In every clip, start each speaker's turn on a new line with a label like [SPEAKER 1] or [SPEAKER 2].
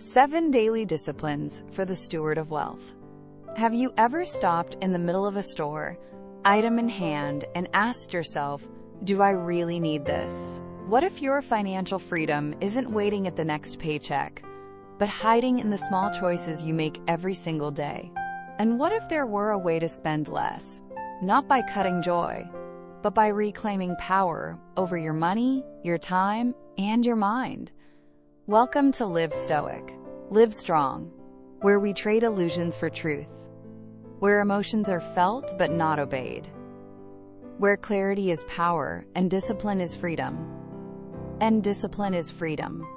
[SPEAKER 1] 7 Daily Disciplines for the Steward of Wealth. Have you ever stopped in the middle of a store, item in hand, and asked yourself, do I really need this? What if your financial freedom isn't waiting at the next paycheck, but hiding in the small choices you make every single day? And what if there were a way to spend less, not by cutting joy, but by reclaiming power over your money, your time, and your mind? Welcome to Live Stoic, Live Strong, where we trade illusions for truth, where emotions are felt but not obeyed, where clarity is power and discipline is freedom. And discipline is freedom.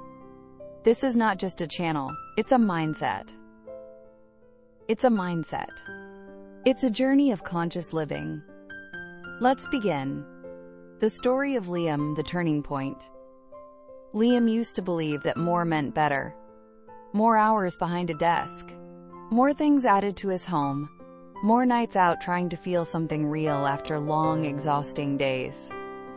[SPEAKER 1] This is not just a channel, it's a mindset. It's a mindset. It's a journey of conscious living. Let's begin. The story of Liam, the turning point. Liam used to believe that more meant better. More hours behind a desk. More things added to his home. More nights out trying to feel something real after long, exhausting days.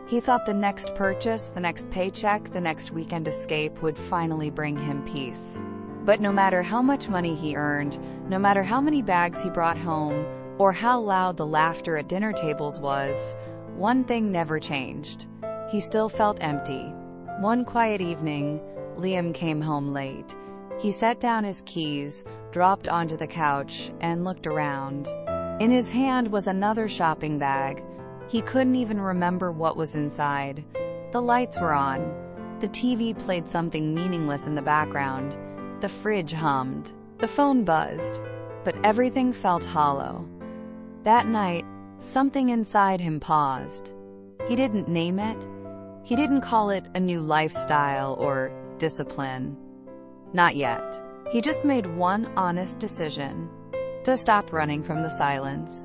[SPEAKER 1] He thought the next purchase, the next paycheck, the next weekend escape would finally bring him peace. But no matter how much money he earned, no matter how many bags he brought home, or how loud the laughter at dinner tables was, one thing never changed. He still felt empty. One quiet evening, Liam came home late. He set down his keys, dropped onto the couch, and looked around. In his hand was another shopping bag. He couldn't even remember what was inside. The lights were on. The TV played something meaningless in the background. The fridge hummed. The phone buzzed. But everything felt hollow. That night, something inside him paused. He didn't name it. He didn't call it a new lifestyle or discipline. Not yet. He just made one honest decision: to stop running from the silence.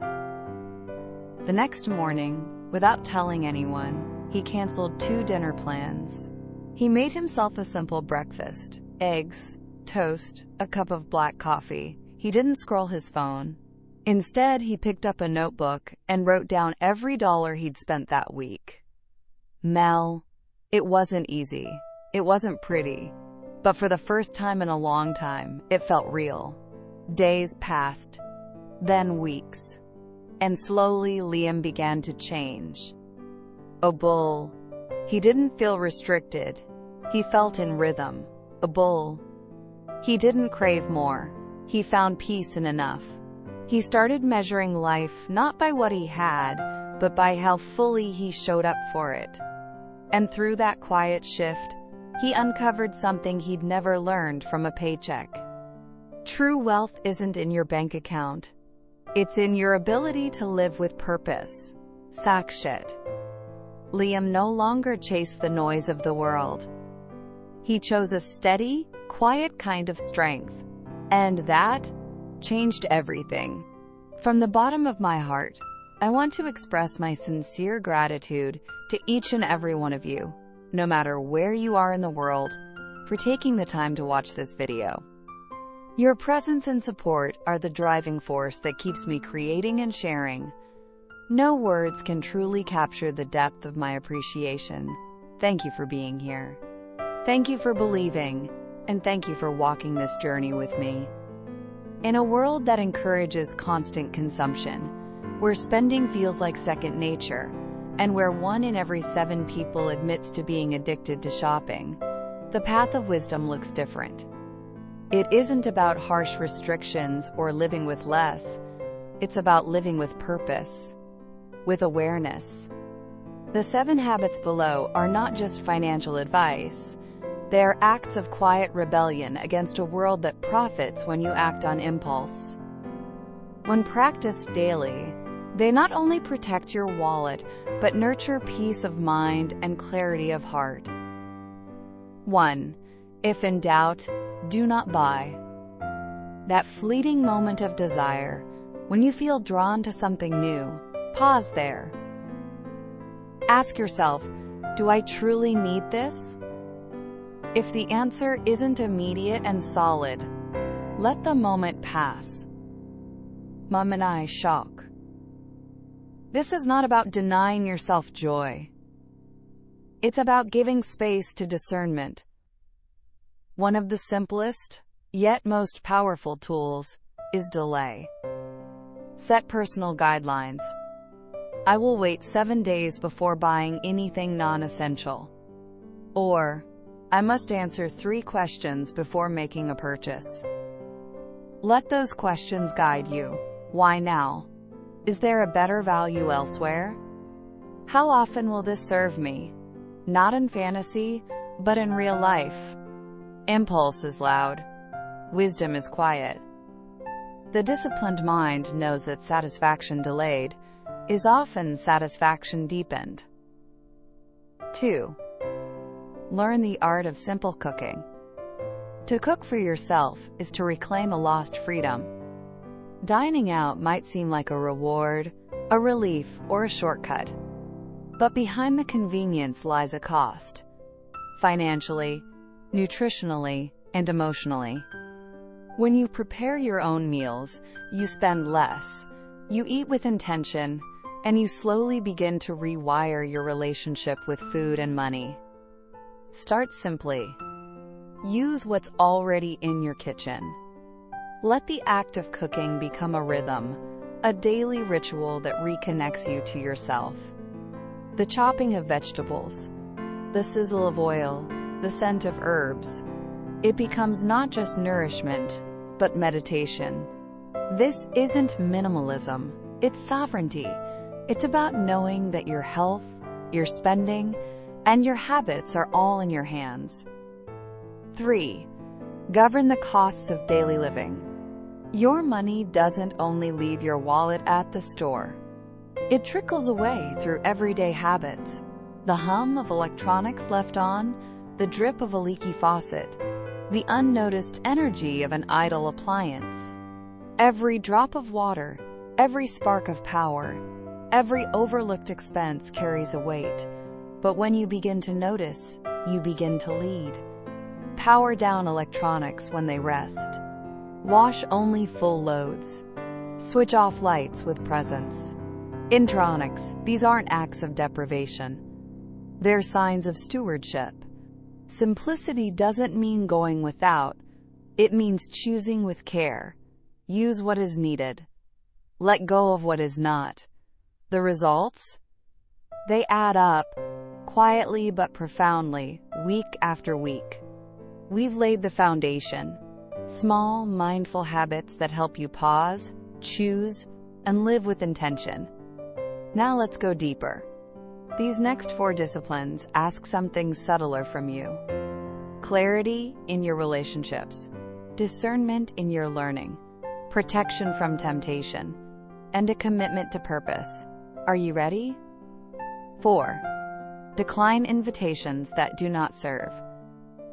[SPEAKER 1] The next morning, without telling anyone, he canceled 2 dinner plans. He made himself a simple breakfast: eggs, toast, a cup of black coffee. He didn't scroll his phone. Instead, he picked up a notebook and wrote down every dollar he'd spent that week. Mel, it wasn't easy. It wasn't pretty. But for the first time in a long time, it felt real. Days passed, then weeks. And slowly, Liam began to change. A bull. He didn't feel restricted. He felt in rhythm. A bull. He didn't crave more. He found peace in enough. He started measuring life not by what he had, but by how fully he showed up for it. And through that quiet shift, he uncovered something he'd never learned from a paycheck. True wealth isn't in your bank account. It's in your ability to live with purpose. Sakshat. Liam no longer chased the noise of the world. He chose a steady, quiet kind of strength. And that changed everything. From the bottom of my heart, I want to express my sincere gratitude to each and every one of you, no matter where you are in the world, for taking the time to watch this video. Your presence and support are the driving force that keeps me creating and sharing. No words can truly capture the depth of my appreciation. Thank you for being here. Thank you for believing, and thank you for walking this journey with me. In a world that encourages constant consumption, where spending feels like second nature, and where 1 in every 7 people admits to being addicted to shopping, the path of wisdom looks different. It isn't about harsh restrictions or living with less. It's about living with purpose, with awareness. The 7 habits below are not just financial advice. They are acts of quiet rebellion against a world that profits when you act on impulse. When practiced daily, they not only protect your wallet, but nurture peace of mind and clarity of heart. 1. If in doubt, do not buy. That fleeting moment of desire, when you feel drawn to something new, pause there. Ask yourself, do I truly need this? If the answer isn't immediate and solid, let the moment pass. Mum and I shock. This is not about denying yourself joy. It's about giving space to discernment. One of the simplest, yet most powerful tools, is delay. Set personal guidelines. I will wait 7 days before buying anything non-essential. Or, I must answer 3 questions before making a purchase. Let those questions guide you. Why now? Is there a better value elsewhere? How often will this serve me? Not in fantasy, but in real life. Impulse is loud. Wisdom is quiet. The disciplined mind knows that satisfaction delayed is often satisfaction deepened. 2. Learn the art of simple cooking. To cook for yourself is to reclaim a lost freedom. Dining out might seem like a reward, a relief, or a shortcut. But behind the convenience lies a cost. Financially, nutritionally, and emotionally. When you prepare your own meals, you spend less, you eat with intention, and you slowly begin to rewire your relationship with food and money. Start simply. Use what's already in your kitchen. Let the act of cooking become a rhythm, a daily ritual that reconnects you to yourself. The chopping of vegetables, the sizzle of oil, the scent of herbs. It becomes not just nourishment, but meditation. This isn't minimalism, it's sovereignty. It's about knowing that your health, your spending, and your habits are all in your hands. 3. Govern the costs of daily living. Your money doesn't only leave your wallet at the store. It trickles away through everyday habits. The hum of electronics left on, the drip of a leaky faucet, the unnoticed energy of an idle appliance. Every drop of water, every spark of power, every overlooked expense carries a weight. But when you begin to notice, you begin to lead. Power down electronics when they rest. Wash only full loads. Switch off lights with presence. Intronics, these aren't acts of deprivation. They're signs of stewardship. Simplicity doesn't mean going without. It means choosing with care. Use what is needed. Let go of what is not. The results? They add up, quietly but profoundly, week after week. We've laid the foundation. Small, mindful habits that help you pause, choose, and live with intention. Now let's go deeper. These next 4 disciplines ask something subtler from you. Clarity in your relationships, discernment in your learning, protection from temptation, and a commitment to purpose. Are you ready? 4. Decline invitations that do not serve.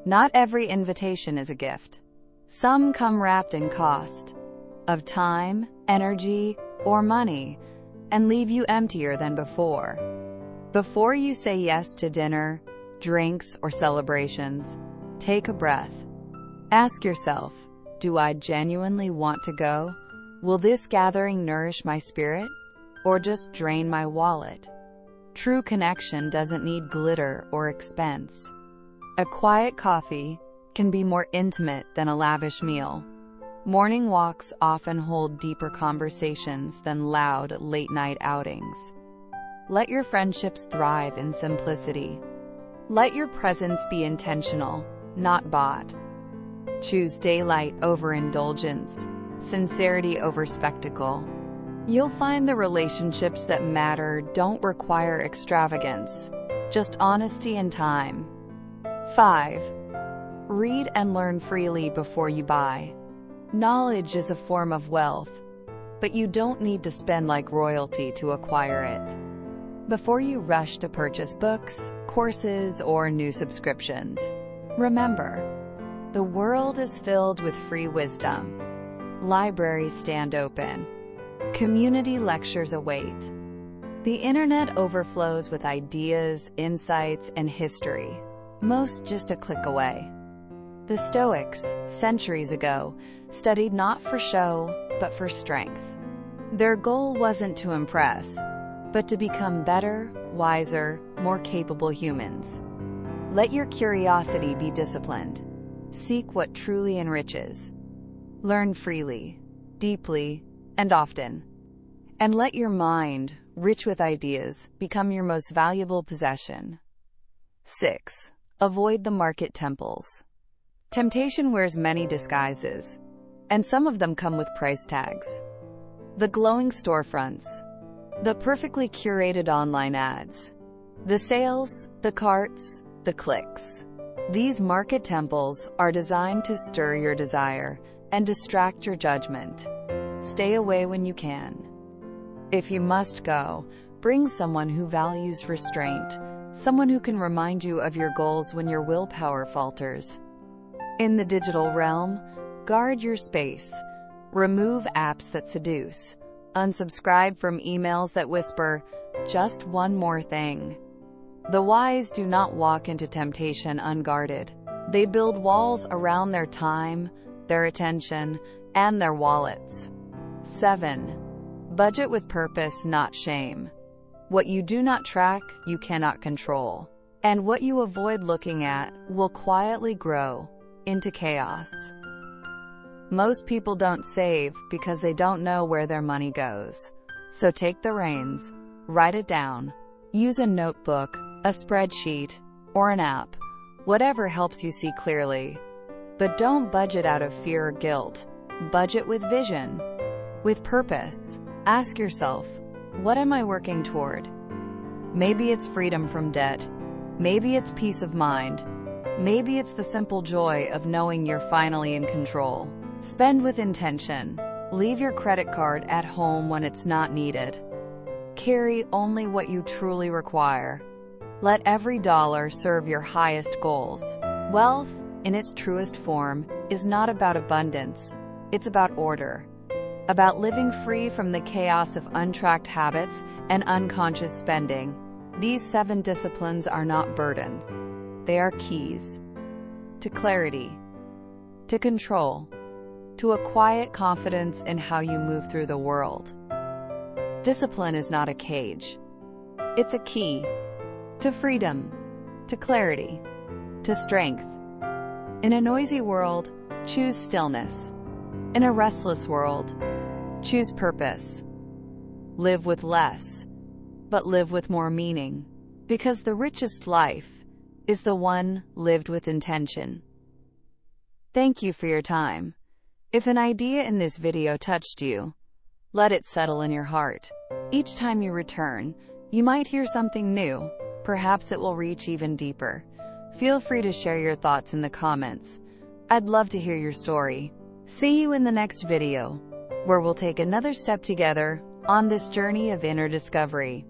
[SPEAKER 1] Not every invitation is a gift. Some come wrapped in cost of time, energy, or money, and leave you emptier than before. Before you say yes to dinner, drinks, or celebrations, take a breath. Ask yourself, do I genuinely want to go? Will this gathering nourish my spirit, or just drain my wallet? True connection doesn't need glitter or expense. A quiet coffee can be more intimate than a lavish meal. Morning walks often hold deeper conversations than loud, late-night outings. Let your friendships thrive in simplicity. Let your presence be intentional, not bought. Choose daylight over indulgence, sincerity over spectacle. You'll find the relationships that matter don't require extravagance, just honesty and time. 5. Read and learn freely before you buy. Knowledge is a form of wealth, but you don't need to spend like royalty to acquire it. Before you rush to purchase books, courses, or new subscriptions, remember, the world is filled with free wisdom. Libraries stand open. Community lectures await. The internet overflows with ideas, insights, and history, most just a click away. The Stoics, centuries ago, studied not for show, but for strength. Their goal wasn't to impress, but to become better, wiser, more capable humans. Let your curiosity be disciplined. Seek what truly enriches. Learn freely, deeply, and often. And let your mind, rich with ideas, become your most valuable possession. 6. Avoid the market temples. Temptation wears many disguises, and some of them come with price tags. The glowing storefronts, the perfectly curated online ads, the sales, the carts, the clicks. These market temples are designed to stir your desire and distract your judgment. Stay away when you can. If you must go, bring someone who values restraint, someone who can remind you of your goals when your willpower falters. In the digital realm, guard your space. Remove apps that seduce. Unsubscribe from emails that whisper, "Just one more thing." The wise do not walk into temptation unguarded. They build walls around their time, their attention, and their wallets. 7. Budget with purpose, not shame. What you do not track, you cannot control. And what you avoid looking at will quietly grow into chaos. Most people don't save because they don't know where their money goes. So take the reins, write it down. Use a notebook, a spreadsheet, or an app, whatever helps you see clearly. But don't budget out of fear or guilt. Budget with vision, with purpose. Ask yourself, what am I working toward? Maybe it's freedom from debt. Maybe it's peace of mind. Maybe it's the simple joy of knowing you're finally in control. Spend with intention. Leave your credit card at home when it's not needed. Carry only what you truly require. Let every dollar serve your highest goals. Wealth, in its truest form, is not about abundance. It's about order. About living free from the chaos of untracked habits and unconscious spending. These 7 disciplines are not burdens. They are keys to clarity, to control, to a quiet confidence in how you move through the world. Discipline is not a cage. It's a key to freedom, to clarity, to strength. In a noisy world, choose stillness. In a restless world, choose purpose. Live with less, but live with more meaning. Because the richest life is the one lived with intention. Thank you for your time. If an idea in this video touched you, let it settle in your heart. Each time you return, you might hear something new. Perhaps it will reach even deeper. Feel free to share your thoughts in the comments. I'd love to hear your story. See you in the next video, where we'll take another step together on this journey of inner discovery.